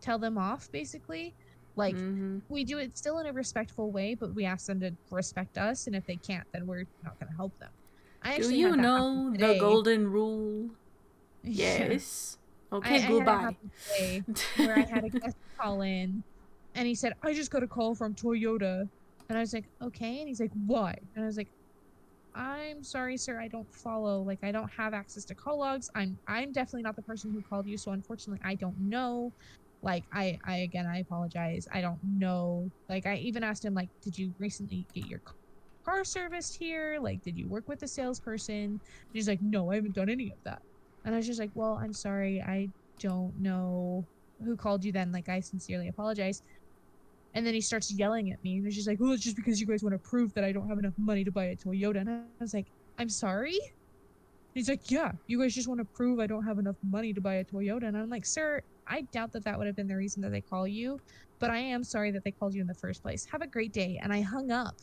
tell them off basically, like Mm-hmm. we do it still in a respectful way, but we ask them to respect us, and if they can't, then we're not going to help them. I Do actually you had that happen know the today. golden rule? Yeah. Yes. Okay, I had it goodbye. happen today where I had a guest call in and he said, I just got a call from Toyota. And I was like, okay. And he's like, why? And I was like, I'm sorry, sir. I don't follow. Like, I don't have access to call logs. I'm definitely not the person who called you. So unfortunately, I don't know. Like, I again, I apologize. I don't know. Like, I even asked him, like, did you recently get your car serviced here? Like, did you work with a salesperson? And he's like, no, I haven't done any of that. And I was just like, well, I'm sorry. I don't know who called you then. Like, I sincerely apologize. And then he starts yelling at me and it's just like, well, it's just because you guys want to prove that I don't have enough money to buy a Toyota. And I was like, I'm sorry? He's like, yeah, you guys just want to prove I don't have enough money to buy a Toyota. And I'm like, sir, I doubt that that would have been the reason that they call you, but I am sorry that they called you in the first place. Have a great day. And I hung up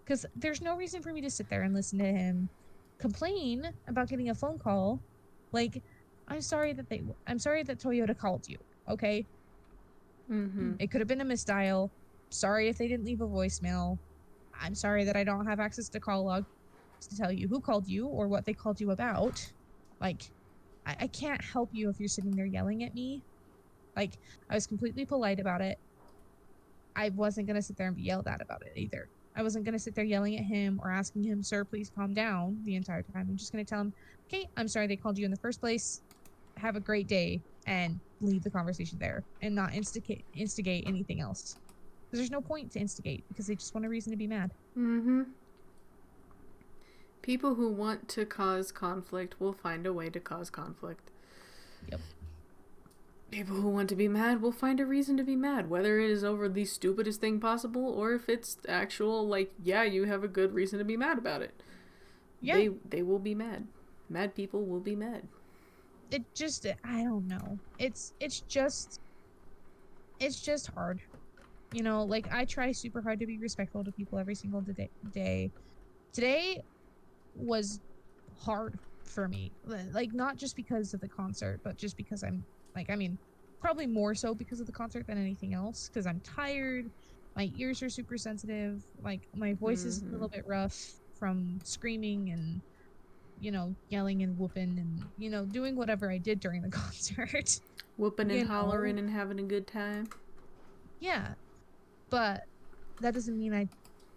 because there's no reason for me to sit there and listen to him complain about getting a phone call. Like, I'm sorry that Toyota called you. Okay. Mm-hmm. It could have been a misdial. Sorry if they didn't leave a voicemail. I'm sorry that I don't have access to call logs to tell you who called you or what they called you about. Like, I can't help you if you're sitting there yelling at me. Like, I was completely polite about it. I wasn't going to sit there and be yelled at about it either. I wasn't going to sit there yelling at him or asking him, sir, please calm down the entire time. I'm just going to tell him, okay, I'm sorry they called you in the first place. Have a great day and leave the conversation there and not instigate anything else. Because there's no point to instigate because they just want a reason to be mad. Mm-hmm. People who want to cause conflict will find a way to cause conflict. Yep. People who want to be mad will find a reason to be mad, whether it is over the stupidest thing possible or if it's actual, like, yeah, you have a good reason to be mad about it. Yeah. They will be mad. Mad people will be mad. It just I don't know. It's just hard. Like I try super hard to be respectful to people every single day. Today was hard for me. Like not just because of the concert, but just because I'm like I mean, probably more so because of the concert than anything else because I'm tired. My ears are super sensitive. Like my voice is a Mm-hmm. little bit rough from screaming and yelling and whooping and doing whatever I did during the concert. Whooping and you hollering know, and having a good time. yeah, but that doesn't mean I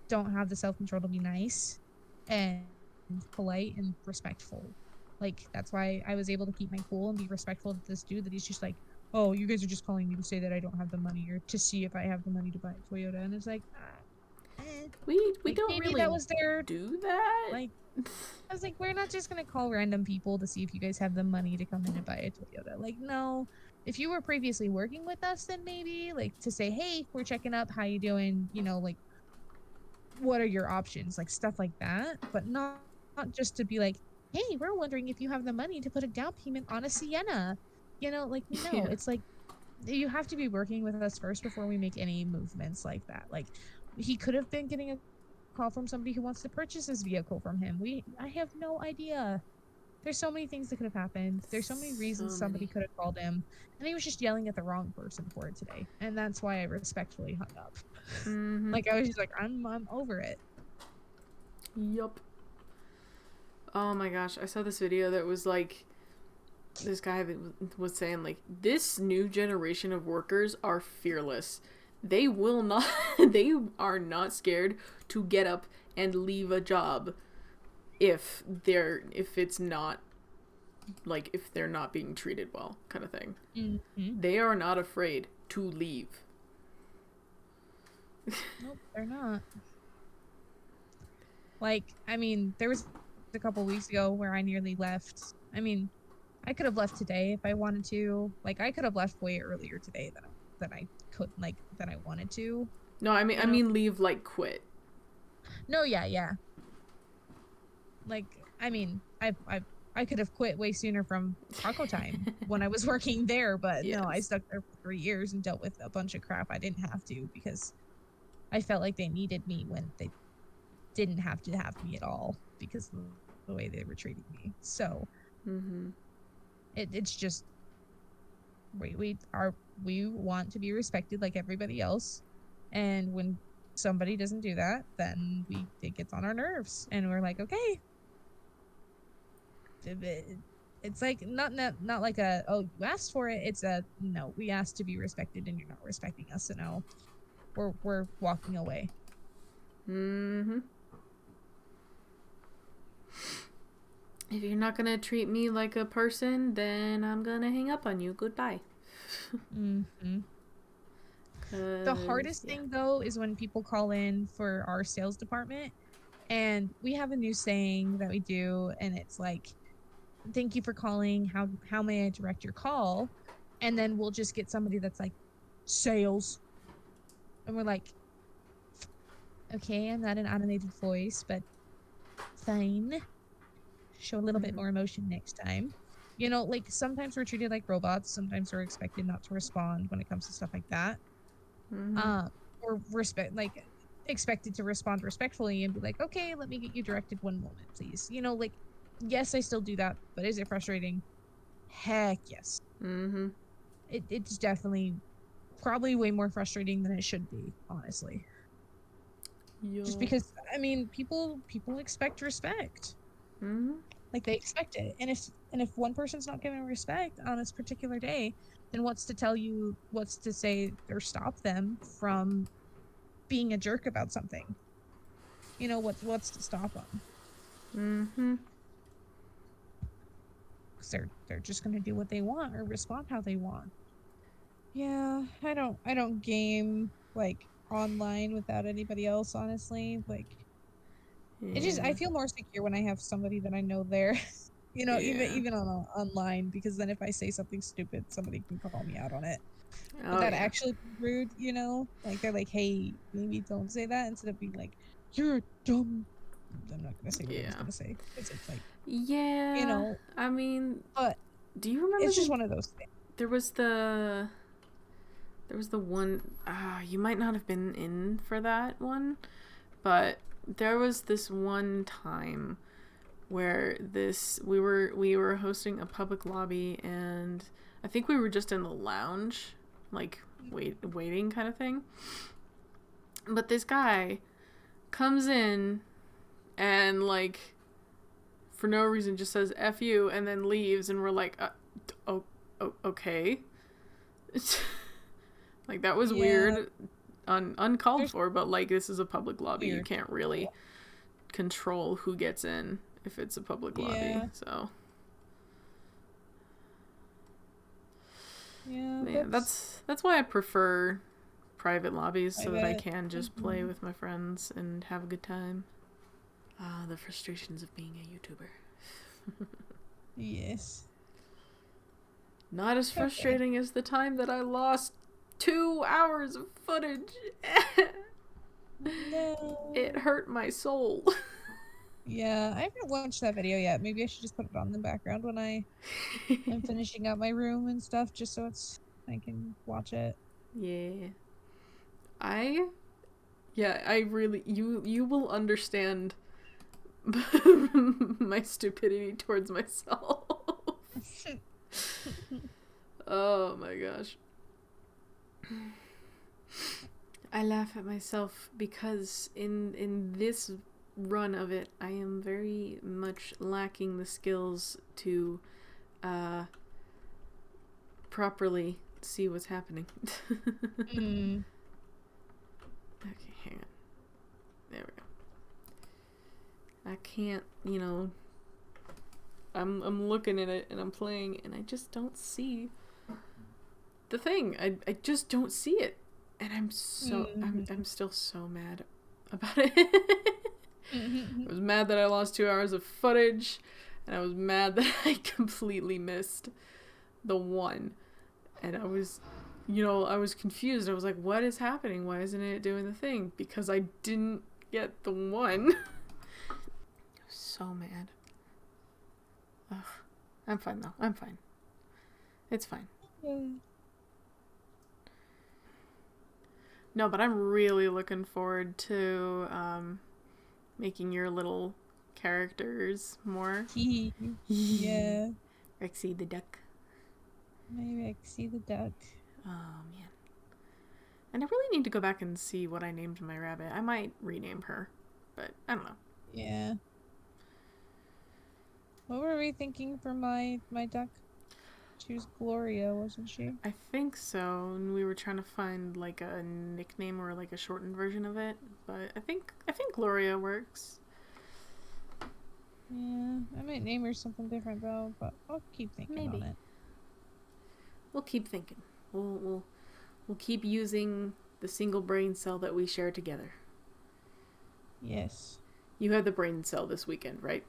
don't have the self control to be nice and polite and respectful. Like that's why I was able to keep my cool and be respectful to this dude that he's just like, oh, you guys are just calling me to say that I don't have the money or to see if I have the money to buy a Toyota. And it's like, We like don't maybe that really was their do that. like. I was like, we're not just gonna call random people to see if you guys have the money to come in and buy a Toyota. Like, no. If you were previously working with us, then maybe like to say, hey, we're checking up, how you doing? You know, like what are your options? Like stuff like that. But not just to be like, hey, we're wondering if you have the money to put a down payment on a Sienna. You know, like no, Yeah. it's like you have to be working with us first before we make any movements like that. Like he could have been getting a call from somebody who wants to purchase this vehicle from him. I have no idea. There's so many things that could have happened. There's so many So reasons somebody many. could have called him. And he was just yelling at the wrong person for it today. And that's why I respectfully hung up. Mm-hmm. Like I was just like, I'm over it. Yup. Oh my gosh, I saw this video that was like this guy was saying like this new generation of workers are fearless. They will not they are not scared to get up and leave a job if it's not like if they're not being treated well kind of thing. Mm-hmm. They are not afraid to leave. Nope, they're not. Like, I mean, there was a couple weeks ago where I nearly left. I mean, I could have left today if I wanted to. Like, I could have left way earlier today than I could like than I wanted to. No, I mean You know? leave like quit. No, yeah, yeah. Like, I mean, I could have quit way sooner from Taco Time when I was working there, but no, I Yes. stuck there for 3 years and dealt with a bunch of crap I didn't have to because I felt like they needed me when they didn't have to have me at all because of the way they were treating me. So Mm-hmm. it's just we want to be respected like everybody else, and when somebody doesn't do that, then it gets on our nerves, and we're like, okay, it's like not like a oh you asked for it. It's a no, we asked to be respected, and you're not respecting us, so no, we're walking away. Mm-hmm. If you're not gonna treat me like a person, then I'm gonna hang up on you. Goodbye. Mm-hmm. The 'Cause, hardest yeah. thing though is when people call in for our sales department, and we have a new saying that we do, and it's like, "Thank you for calling. How may I direct your call?" And then we'll just get somebody that's like, "Sales," and we're like, "Okay, I'm not an automated voice, but fine. Show a little bit Mm-hmm. more emotion next time." You know, like sometimes we're treated like robots. Sometimes we're expected not to respond when it comes to stuff like that. Mm-hmm. um or respect like expected to respond respectfully and be like, okay, let me get you directed one moment, please. You know, like, yes, I still do that, but is it frustrating? Heck yes. Mm-hmm. It's definitely probably way more frustrating than it should be, honestly. Just Yup. because I mean, people expect respect. Mm-hmm. Like they expect it. And if one person's not giving respect on this particular day, then what's to say or stop them from being a jerk about something? You know, what's to stop them? Mm-hmm. Because they're just gonna do what they want or respond how they want. Yeah, I don't game like online without anybody else, honestly. Like it just I Yeah. feel more secure when I have somebody that I know there. You know, Yeah. even on online, because then if I say something stupid, somebody can call me out on it. But Oh that yeah. actually be rude, you know? Like they're like, hey, maybe don't say that instead of being like, you're dumb. I'm not gonna say what I was Yeah. gonna say because it's like, you Yeah. know, I mean, but do you remember it's just one of those things. there was the there was the one you might not have been in for that one, but there was this one time where we were hosting a public lobby, and I think we were just in the lounge, like waiting kind of thing. But this guy comes in and like for no reason just says "f you" and then leaves, and we're like, oh, okay. Like that was Yeah, weird, uncalled there's for, but like this is a public lobby. You weird can't really people. control who gets in if it's a public lobby. Yeah, So Yeah, Yeah, that's that's why I prefer private lobbies I so that I bet. can just play Mhm. with my friends and have a good time. Ah, the frustrations of being a YouTuber. Yes. Not as Okay. frustrating as the time that I lost 2 hours of footage. It No. hurt my soul. Yeah, I haven't watched that video yet. Maybe I should just put it on in the background when I am finishing up my room and stuff, just so I can watch it. Yeah. I I really you will understand my stupidity towards myself. Oh my gosh. I laugh at myself because in this run of it, I am very much lacking the skills to uh properly see what's happening. Mm. Okay, hang on. There we go. I can't, I'm looking at it and I'm playing and I just don't see the thing. I just don't see it. And I'm still so mad about it. I was mad that I lost 2 hours of footage, and I was mad that I completely missed the one. And I was confused. I was like, what is happening? Why isn't it doing the thing? Because I didn't get the one. I was so mad. Ugh. I'm fine though. I'm fine. It's fine. No, but I'm really looking forward to making your little characters more. Yeah. Rexy the duck. Maybe I can see the duck. Oh man. And I really need to go back and see what I named my rabbit. I might rename her, but I don't know. Yeah. What were we thinking for my duck? She was Gloria, wasn't she? I think so, and we were trying to find like a nickname or like a shortened version of it, but I think Gloria works. Yeah, I might name her something different though, but I'll keep thinking on Maybe. it. We'll keep thinking. We'll keep using the single brain cell that we share together. Yes. You had the brain cell this weekend, right?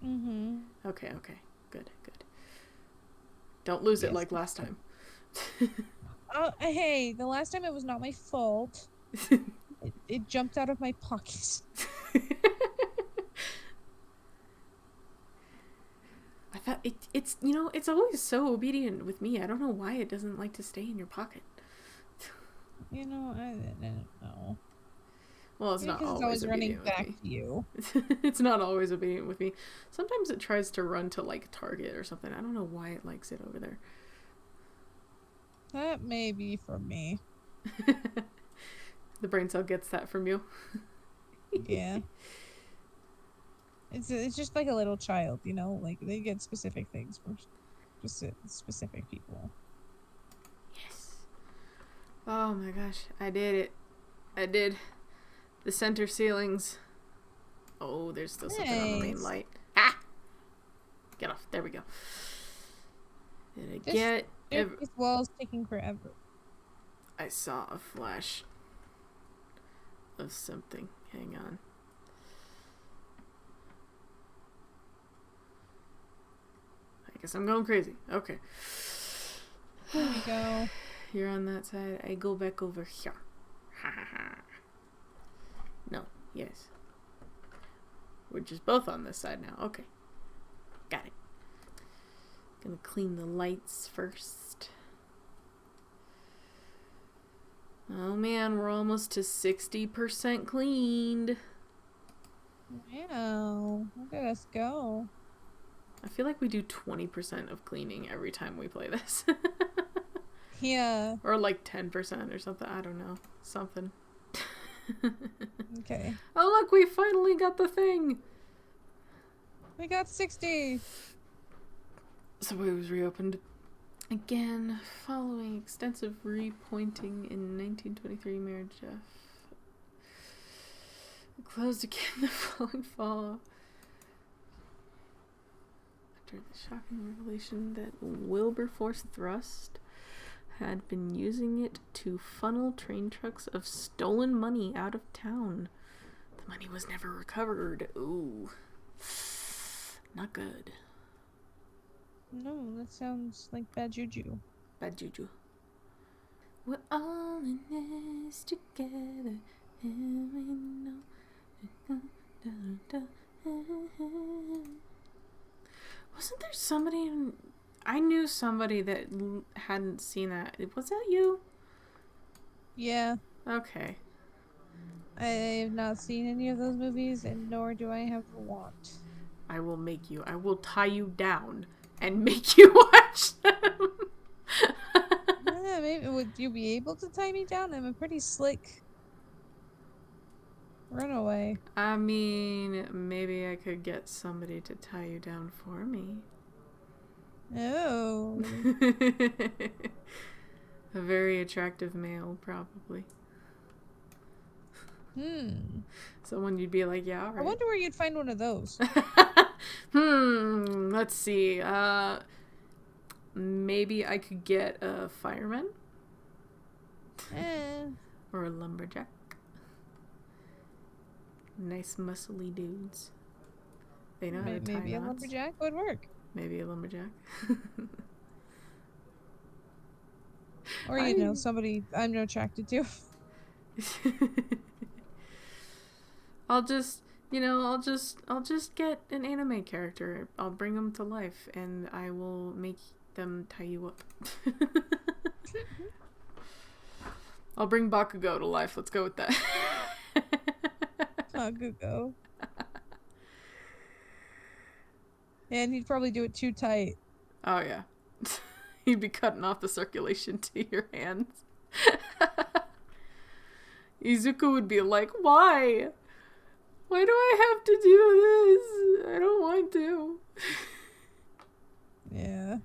Mm-hmm. Okay. Good. Don't lose it Yes. like last time. Oh, hey, the last time it was not my fault. It jumped out of my pocket. I thought it's it's always so obedient with me. I don't know why it doesn't like to stay in your pocket. I don't know. Well, it's Maybe not because it's always always running obedient with back me. to you. It's not always obedient with me. Sometimes it tries to run to like Target or something. I don't know why it likes it over there. That may be from me. The brain cell gets that from you. Yeah. It's just like a little child, like they get specific things from specific people. Yes. Oh my gosh, I did it. I did the center ceilings. Oh, there's still something on the main Nice. light. Ah! Get off. There we go. Did I get... This wall's taking forever. I saw a flash of something. Hang on. I guess I'm going crazy. Okay. There we go. You're on that side. I go back over here. Ha ha ha. No. Yes. We're just both on this side now. Okay. Got it. Gonna clean the lights first. Oh man, we're almost to 60% cleaned. Wow. Look at us go. I feel like we do 20% of cleaning every time we play this. Yeah. Or like 10% or something. I don't know. Something. Okay. Oh look, we finally got the thing! We got 60. Subway was reopened again following extensive repointing in 1923. Mayor Jeff closed again the following fall after the shocking revelation that Wilberforce thrust had been using it to funnel train trucks of stolen money out of town. The money was never recovered. Ooh. Not good. No, that sounds like bad juju. Bad juju. We're all in this together, and we know. Wasn't there somebody in... I knew somebody that hadn't seen that. Was that you? Yeah, Okay. I have not seen any of those movies, and nor do I have the want. I will make you. I will tie you down and make you watch them. Yeah, maybe would you be able to tie me down? I'm a pretty slick runaway. I mean, maybe I could get somebody to tie you down for me. Oh. A very attractive male, probably. Someone you'd be like, yeah, all right. I wonder where you'd find one of those. Let's see. Maybe I could get a fireman. Or a lumberjack. Nice muscly dudes. They know how to tie Maybe knots. a lumberjack would work. Maybe a lumberjack. Or, you know, somebody I'm attracted to. I'll just get an anime character. I'll bring them to life and I will make them tie you up. I'll bring Bakugo to life. Let's go with that. Bakugo. And he'd probably do it too tight. Oh yeah. He'd be cutting off the circulation to your hands. Izuku would be like, why? Why do I have to do this? I don't want to. Yeah.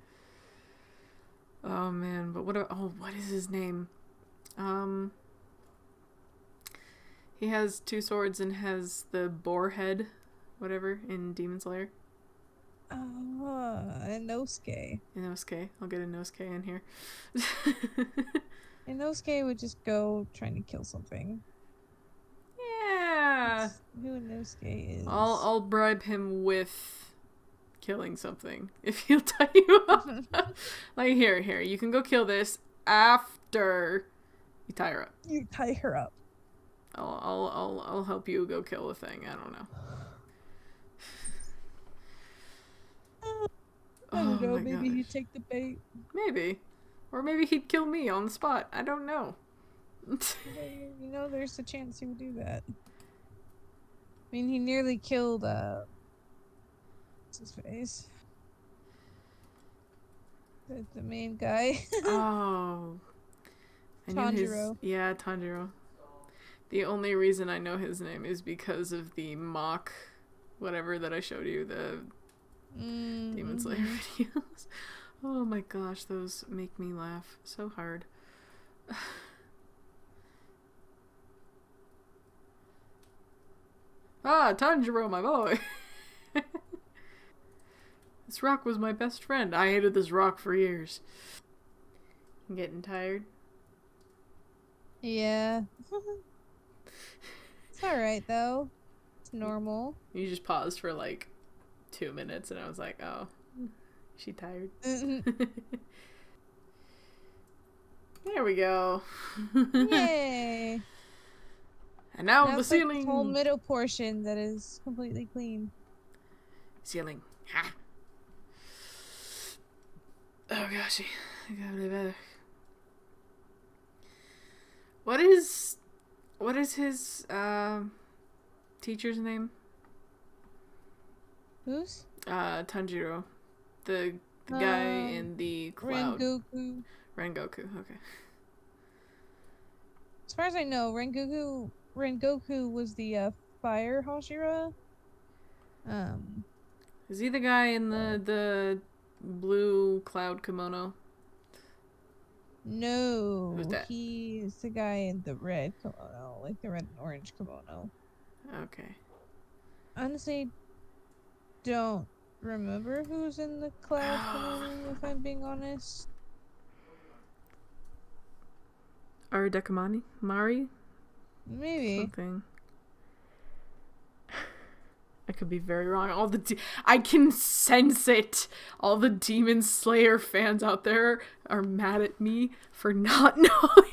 Oh man, but what is his name? He has two swords and has the boar head, whatever, in Demon Slayer. Inosuke. Inosuke. I'll get Inosuke in here. Inosuke would just go trying to kill something. Yeah. That's who Inosuke is. I'll bribe him with killing something if he'll tie you up. Like here, you can go kill this after you tie her up. You tie her up. I'll help you go kill the thing. I don't know. I don't know, maybe gosh. he'd take the bait. Maybe. Or maybe he'd kill me on the spot. I don't know. You know, there's a chance he would do that. I mean, he nearly killed, what's his face? The main guy. Oh. Tanjiro. Yeah, Tanjiro. The only reason I know his name is because of the mock whatever that I showed you, the Demon Slayer videos. Oh my gosh, those make me laugh so hard. Ah, Tanjiro, my boy! This rock was my best friend. I hated this rock for years. I'm getting tired. Yeah. It's alright, though. It's normal. You just paused for like 2 minutes and I was like, oh, is she tired? There we go. Yay! And now the it's ceiling. like this whole middle portion that is completely clean. Ceiling. Ha. Oh gosh, I got really better. What is his teacher's name? Who's? Tanjiro. The guy in the cloud. Rengoku. Rengoku, okay. As far as I know, Rengoku was the fire Hashira. Is he the guy in the blue cloud kimono? No. Who's that? He's the guy in the red kimono, like the red and orange kimono. Okay. Honestly, don't remember who's in the cloud kimono, if I'm being honest. Aridekamani? Mari? Maybe. Something. I could be very wrong. I can sense it. All the Demon Slayer fans out there are mad at me for not knowing.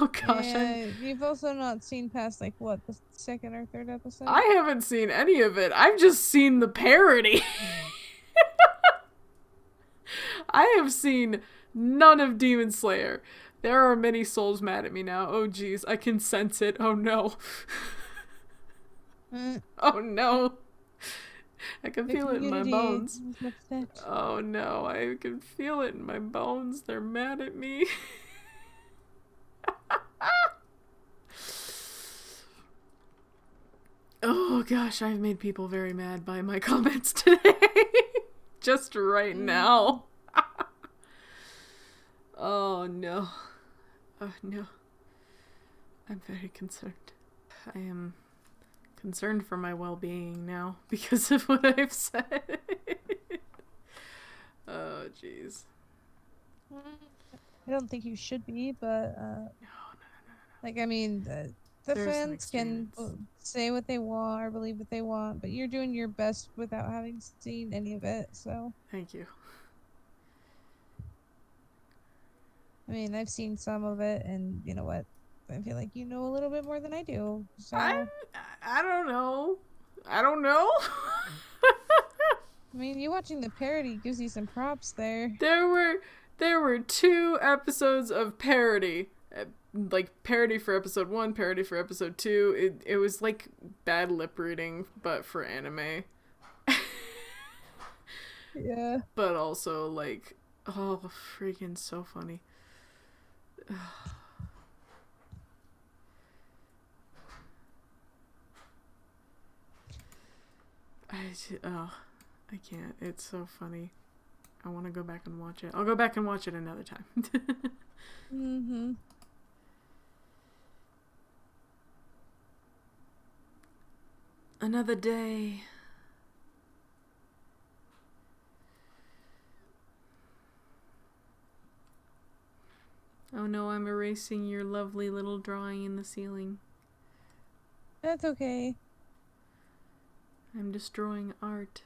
Oh gosh, You've also not seen past like what, the second or third episode? I haven't seen any of it. I've just seen the parody. I have seen none of Demon Slayer. There are many souls mad at me now. Oh geez, I can sense it. Oh no. Oh no. I can feel it in my bones. Oh no, I can feel it in my bones. They're mad at me. Oh gosh, I've made people very mad by my comments today. Just right now. Oh no. Oh no. I'm very concerned. I am concerned for my well-being now because of what I've said. Oh jeez. I don't think you should be, but No. like I mean, the fans can say what they want or believe what they want, but you're doing your best without having seen any of it. So thank you. I mean, I've seen some of it, and you know what? I feel like you know a little bit more than I do. So I don't know. I don't know. I mean, you watching the parody gives you some props there. There were 2 episodes of parody. Like parody for episode 1, parody for episode 2. It was like bad lip reading, but for anime. Yeah. But also like, oh, freaking so funny. I can't. It's so funny. I want to go back and watch it. I'll go back and watch it another time. Mm-hmm. Another day. Oh no, I'm erasing your lovely little drawing in the ceiling. That's okay. I'm destroying art.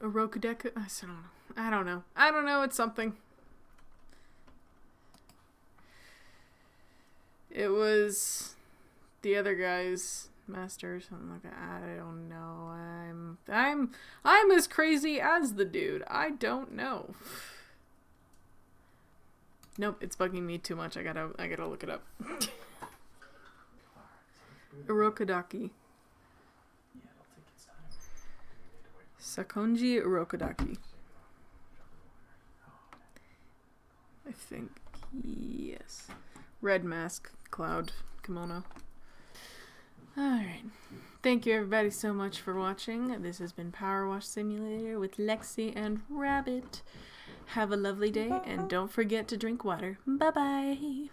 Orokudeku? I don't know. I don't know. It's something. It was the other guy's master or something like that. I don't know. I'm as crazy as the dude. I don't know. Nope, it's bugging me too much. I gotta look it up. Urokodaki. Sakonji Urokodaki. I think. Yes. Red mask, cloud, kimono. Alright. Thank you everybody so much for watching. This has been Powerwash Simulator with Lexi and Rabbit. Have a lovely day and don't forget to drink water. Bye bye.